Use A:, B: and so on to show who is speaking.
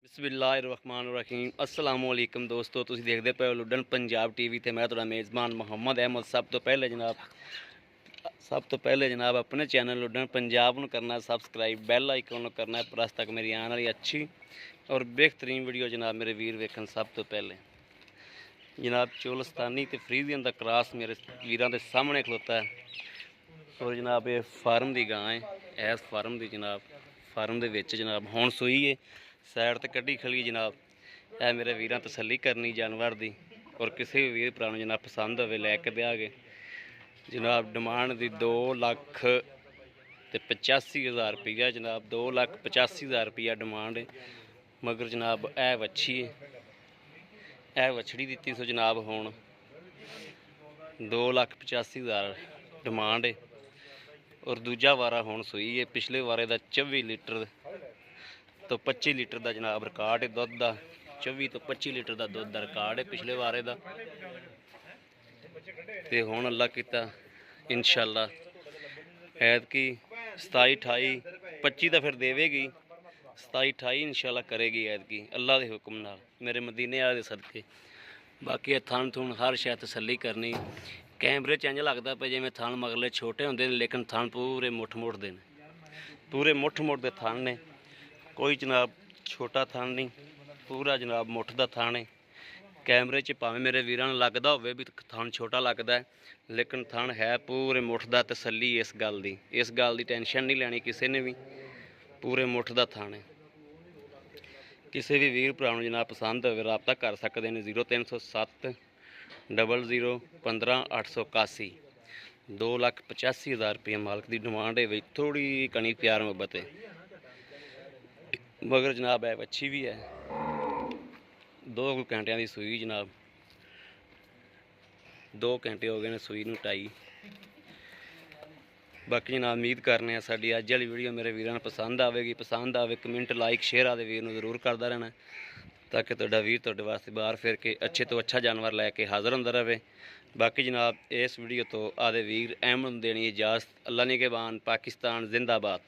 A: बिस्मिल्लाहिर्रहमानिर्रहीम अस्सलाम वालेकुम दोस्तों, ਤੁਸੀਂ ਦੇਖਦੇ ਪਏ ਹੋ ਲੁੱਡਨ ਪੰਜਾਬ ਟੀਵੀ ਤੇ ਮੈਂ ਤੁਹਾਡਾ ਮੇਜ਼ਬਾਨ ਮੁਹੰਮਦ ਅਹਿਮਦ। ਸਭ ਤੋਂ ਪਹਿਲੇ ਜਨਾਬ ਆਪਣੇ ਚੈਨਲ ਲੁੱਡਨ ਪੰਜਾਬ ਨੂੰ ਕਰਨਾ ਸਬਸਕ੍ਰਾਈਬ, ਬੈਲ ਆਈਕਨ ਨੂੰ ਕਰਨਾ ਪ੍ਰੈਸ ਤੱਕ ਮੇਰੀ ਆਉਣ ਵਾਲੀ ਅੱਛੀ ਔਰ ਬਿਹਤਰੀਨ ਵੀਡੀਓ ਜਨਾਬ ਮੇਰੇ ਵੀਰ ਵੇਖਣ। ਸਭ ਤੋਂ ਪਹਿਲੇ ਜਨਾਬ ਚੋਲਸਤਾਨੀ ਤੇ ਫਰੀਜ਼ੀਅਨ ਦਾ ਕ੍ਰਾਸ ਮੇਰੇ ਵੀਰਾਂ ਦੇ ਸਾਹਮਣੇ ਖਲੋਤਾ ਹੈ ਔਰ ਜਨਾਬ ਇਹ ਫਾਰਮ ਦੀ ਗਾਂ ਹੈ। ਇਸ ਫਾਰਮ ਦੀ ਜਨਾਬ ਫਾਰਮ ਦੇ ਵਿੱਚ ਜਨਾਬ ਹੁਣ ਸੂਈ ਹੈ, ਸਾਈਡ ਤੇ ਕੱਢੀ ਖਲੀ ਜਨਾਬ। ਇਹ ਮੇਰੇ ਵੀਰਾਂ ਤਸੱਲੀ ਕਰਨੀ ਜਾਨਵਰ ਦੀ ਔਰ ਕਿਸੇ ਵੀ ਵੀਰ ਭਰਾ ਨੂੰ ਜਨਾਬ ਪਸੰਦ ਹੋਵੇ ਲੈ ਕੇ ਦਿਆਂਗੇ ਜਨਾਬ। ਡਿਮਾਂਡ ਦੀ 2,85,000 रुपया जनाब, 2,85,000 रुपया डिमांड है। मगर जनाब ए वच्छी है, ए वछड़ी दी सो जनाब हुण 2,85,000 डिमांड है और दूजा वारा हुण सूई है। पिछले वारे का 24 लीटर तो 25 लीटर का जनाब रिकॉर्ड है दुध का। 24 तो 25 लीटर का दुध का रिकॉर्ड है पिछले वारे का। तो हुण अल्लाह किता इंशाअल्लाह ऐतकी 27-28-25 तो फिर देवेगी, 27-28 इंशाअल्लाह करेगी ऐतकी अल्लाह के हुक्म नाल मेरे मदीने वाले सदके। बाकी थन थुन हर शायद तसल्ली करनी। कैमरे च इंज लगता पे जिवें थन मगरले छोटे होंदे ने, लेकिन थन पूरे मुठ मुठदे ने, पूरे मुठ मुठदे थन ने। कोई जनाब छोटा थन नहीं, पूरा जनाब मुठ दा थन है। कैमरे च भावें मेरे वीरां नूं लगदा होवे भी थन छोटा लगदा है, लेकिन थन है पूरे मुठ दा। तसल्ली इस गल दी टेंशन नहीं लैनी किसी ने भी, पूरे मुठ दा थन है। किसी भी वीर भरा नूं जनाब पसंद होवे राबता कर सकते हैं 0307 00 15 881। 2,85,000 रुपया मालक की डिमांड है। थोड़ी कनी प्यार मुहब्बत है मगर जनाब है अच्छी भी है। 2 घंटिया की सूई जनाब, 2 घंटे हो गए ने सूई नूं ढाई। बाकी जनाब उम्मीद करने साडी अज वाली वीडियो मेरे वीरां नूं पसंद आवेगी। पसंद आवे कमेंट लाइक शेयर आदे वीर नूं जरूर करदा रहना ताकि तुहाडा वीर तुहाडे वास्ते बाहर फिर के अच्छे तो अच्छा जानवर लैके हाज़र हुंदा रहे। बाकी जनाब इस वीडियो तो आदे वीर अहमद देनी इजाज़त। अल्लाह निगहबान, पाकिस्तान जिंदाबाद।